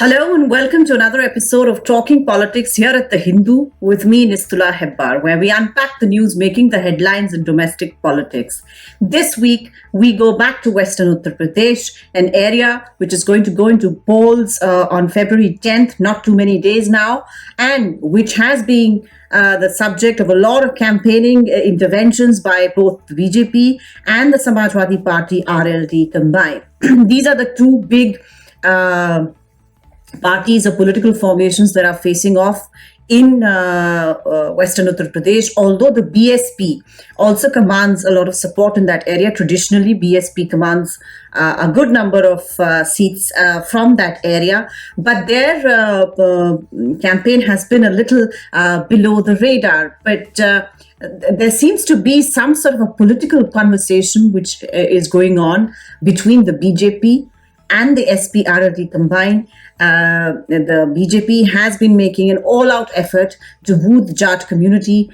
Hello and welcome to another episode of Talking Politics here at The Hindu with me, Nistula Hebbar, where we unpack the news making the headlines in domestic politics. This week, we go back to Western Uttar Pradesh, an area which is going to go into polls on February 10th, not too many days now, and which has been the subject of a lot of campaigning interventions by both the BJP and the Samajwadi Party RLD combined. These are the two big parties or political formations that are facing off in Western Uttar Pradesh, although the BSP also commands a lot of support in that area. Traditionally, BSP commands a good number of seats from that area, but their campaign has been a little below the radar. But there seems to be some sort of a political conversation which is going on between the BJP and the SP-RLD combined. The BJP has been making an all-out effort to woo the Jat community,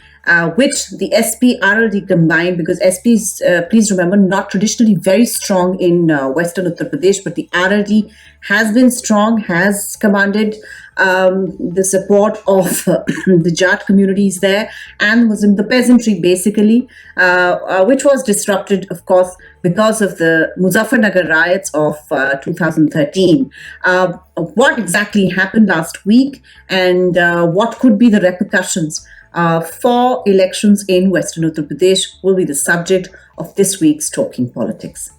which the SP-RLD combined, because SP is, please remember, not traditionally very strong in Western Uttar Pradesh, but the RLD has been strong, has commanded the support of the Jat communities there and the peasantry basically, which was disrupted, of course, because of the Muzaffarnagar riots of 2013. What exactly happened last week and what could be the repercussions for elections in Western Uttar Pradesh will be the subject of this week's Talking Politics.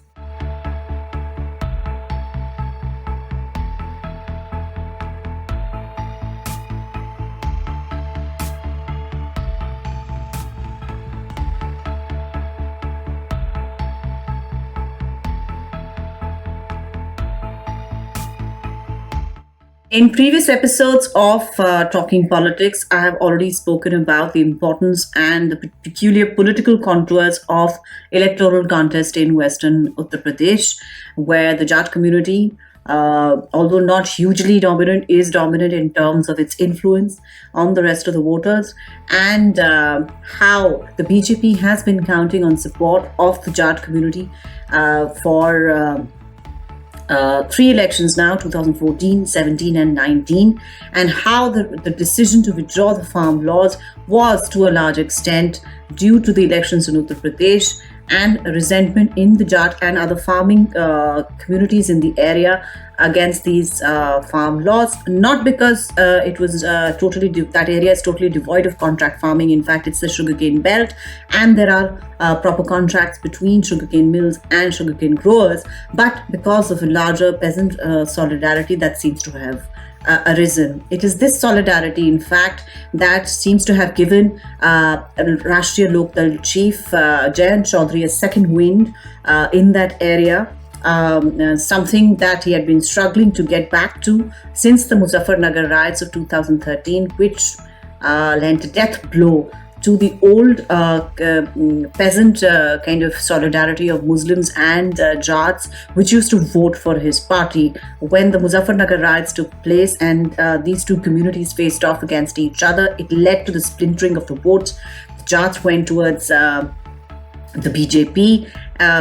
In previous episodes of Talking Politics, I have already spoken about the importance and the peculiar political contours of electoral contest in Western Uttar Pradesh, where the Jat community, although not hugely dominant, is dominant in terms of its influence on the rest of the voters, and how the BJP has been counting on support of the Jat community for three elections now, 2014, 17 and 19, and how the decision to withdraw the farm laws was to a large extent due to the elections in Uttar Pradesh and resentment in the Jat and other farming communities in the area against these farm laws. Not because it was that area is totally devoid of contract farming. In fact, it's the sugarcane belt, and there are proper contracts between sugarcane mills and sugarcane growers, but because of a larger peasant solidarity that seems to have arisen. It is this solidarity, in fact, that seems to have given Rajashree local chief Jayant Chaudhary a second wind in that area. Something that he had been struggling to get back to since the Muzaffarnagar riots of 2013, which lent a death blow to the old peasant kind of solidarity of Muslims and Jats, which used to vote for his party. When the Muzaffarnagar riots took place and these two communities faced off against each other, it led to the splintering of the votes. The Jats went towards the BJP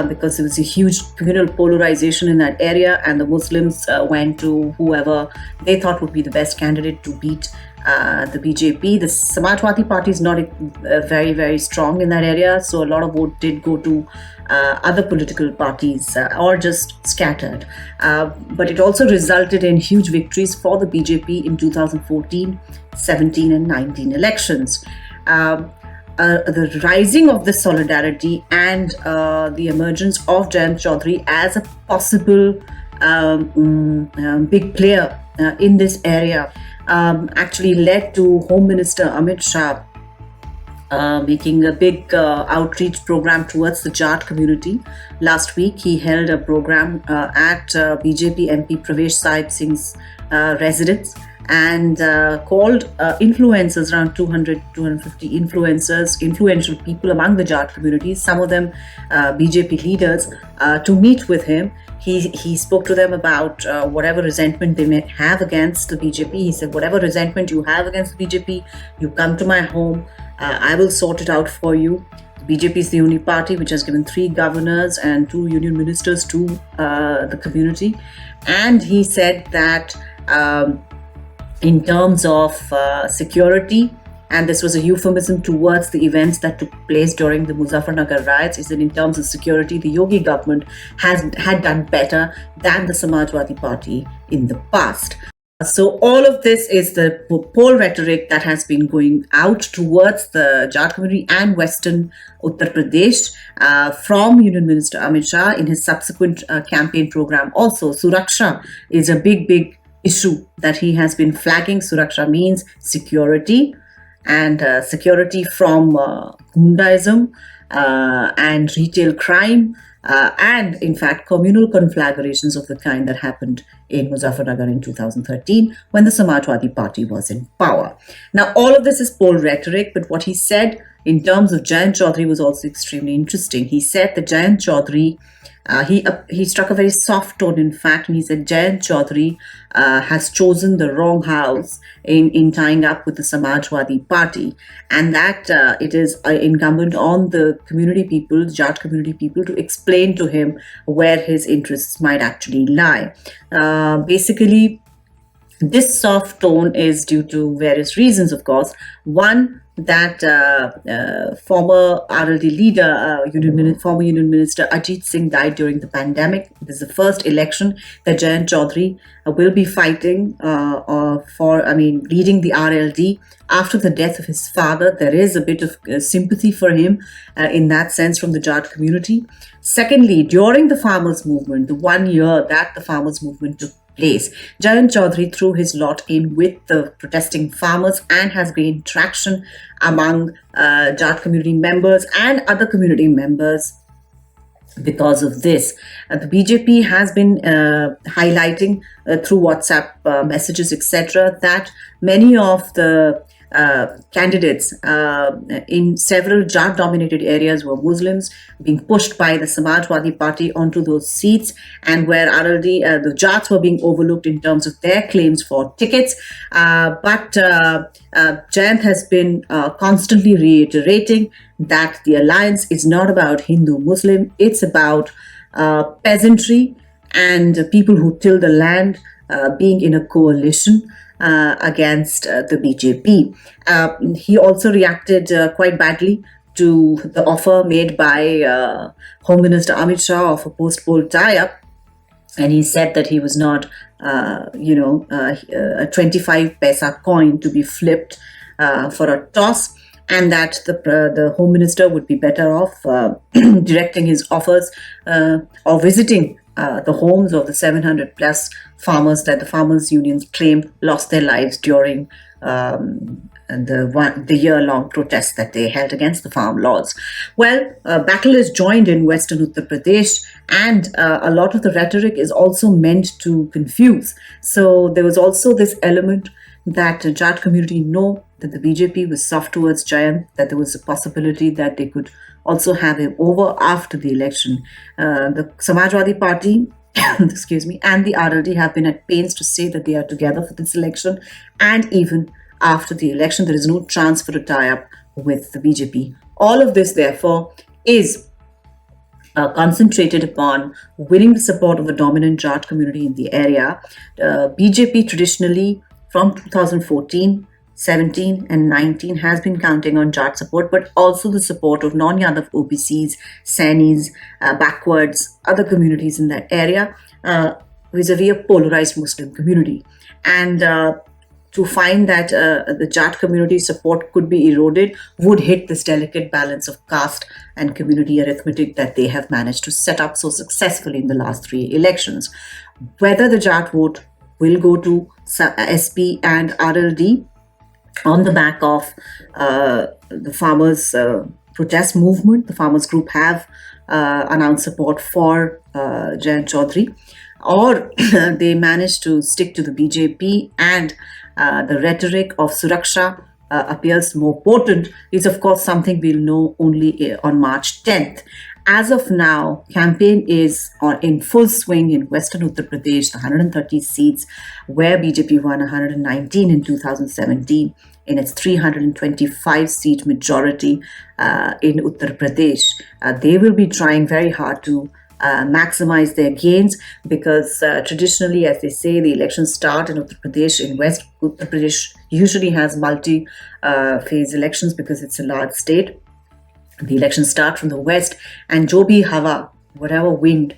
because there was a huge communal polarization in that area, and the Muslims went to whoever they thought would be the best candidate to beat the BJP. The Samajwadi Party is not very, very strong in that area, so a lot of vote did go to other political parties or just scattered. But it also resulted in huge victories for the BJP in 2014, 17 and 19 elections. The rising of this solidarity and the emergence of Jayant Chaudhary as a possible big player in this area actually led to Home Minister Amit Shah making a big outreach program towards the Jat community. Last week, he held a program at BJP MP Pravesh Sahib Singh's residence and called influencers, around 250 influential people among the Jat communities, some of them BJP leaders, to meet with him. He spoke to them about whatever resentment they may have against the BJP. He said, whatever resentment you have against the BJP, you come to my home, I will sort it out for you. The BJP is the only party which has given 3 governors and 2 union ministers to the community. And he said that um, in terms of security, and this was a euphemism towards the events that took place during the Muzaffarnagar riots, is that in terms of security, the Yogi government had done better than the Samajwadi Party in the past. So all of this is the poll rhetoric that has been going out towards the Jat community and Western Uttar Pradesh from Union Minister Amit Shah in his subsequent campaign program. Also, Suraksha is a big issue that he has been flagging. Suraksha means security, and security from Gundaism and retail crime, and in fact communal conflagrations of the kind that happened in Muzaffarnagar in 2013 when the Samajwadi Party was in power. Now, all of this is poll rhetoric, but what he said in terms of Jayant Chaudhary was also extremely interesting. He said that Jayant Chaudhary, he struck a very soft tone, in fact, and he said Jayant Chaudhary has chosen the wrong house in tying up with the Samajwadi Party, and that it is incumbent on the community people, Jat community people, to explain to him where his interests might actually lie. Basically, this soft tone is due to various reasons, of course. One, that former RLD leader, former Union Minister Ajit Singh died during the pandemic. This is the first election that Jayant Chaudhary will be fighting leading the RLD after the death of his father. There is a bit of sympathy for him in that sense from the Jat community. Secondly, during the farmers' movement, the 1 year that the farmers' movement took place, Jayant Chaudhary threw his lot in with the protesting farmers and has gained traction among Jat community members and other community members because of this. The BJP has been highlighting through WhatsApp messages, etc., that many of the candidates in several Jat-dominated areas were Muslims being pushed by the Samajwadi Party onto those seats, and where RLD, the Jats were being overlooked in terms of their claims for tickets. But Jayant has been constantly reiterating that the alliance is not about Hindu-Muslim, it's about peasantry and people who till the land being in a coalition against the BJP. He also reacted quite badly to the offer made by Home Minister Amit Shah of a post-poll tie-up, and he said that he was not, a 25 paisa coin to be flipped for a toss, and that the Home Minister would be better off directing his offers or visiting the homes of the 700 plus farmers that the farmers' unions claimed lost their lives during the year-long protest that they held against the farm laws. Well, battle is joined in Western Uttar Pradesh, and a lot of the rhetoric is also meant to confuse. So there was also this element that the Jat community know that the BJP was soft towards Jayant, that there was a possibility that they could also have him over after the election. The Samajwadi Party excuse me, and the RLD have been at pains to say that they are together for this election, and even after the election, there is no chance for a tie-up with the BJP. All of this, therefore, is concentrated upon winning the support of the dominant Jat community in the area. BJP traditionally, from 2014, 17 and 19 has been counting on Jat support, but also the support of non-Yadav OBCs, Sainis, backwards, other communities in that area, vis-a-vis a polarized Muslim community. And to find that the Jat community support could be eroded would hit this delicate balance of caste and community arithmetic that they have managed to set up so successfully in the last 3 elections. Whether the Jat vote will go to SP and RLD on the back of the farmers' protest movement, the farmers' group have announced support for Jayant Chaudhary, or they managed to stick to the BJP and the rhetoric of Suraksha appears more potent, is of course something we'll know only on March 10th. As of now, campaign is in full swing in Western Uttar Pradesh, the 130 seats, where BJP won 119 in 2017 in its 325-seat majority in Uttar Pradesh. They will be trying very hard to maximize their gains, because traditionally, as they say, the elections start in Uttar Pradesh. In West Uttar Pradesh usually has multi-phase elections because it's a large state. The elections start from the west, and jo bhi hawa, whatever wind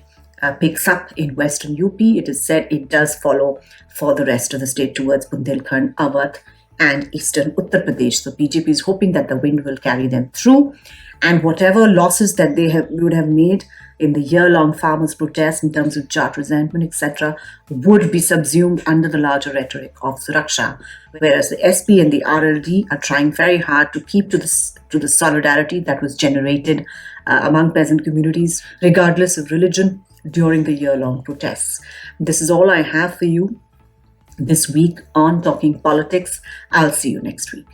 picks up in western UP, it is said it does follow for the rest of the state towards Bundelkhand, Awadh, and eastern Uttar Pradesh. So BJP is hoping that the wind will carry them through, and whatever losses that would have made in the year-long farmers' protest in terms of Jat resentment, etc., would be subsumed under the larger rhetoric of Suraksha. Whereas the SP and the RLD are trying very hard to keep to the solidarity that was generated among peasant communities, regardless of religion, during the year-long protests. This is all I have for you this week on Talking Politics. I'll see you next week.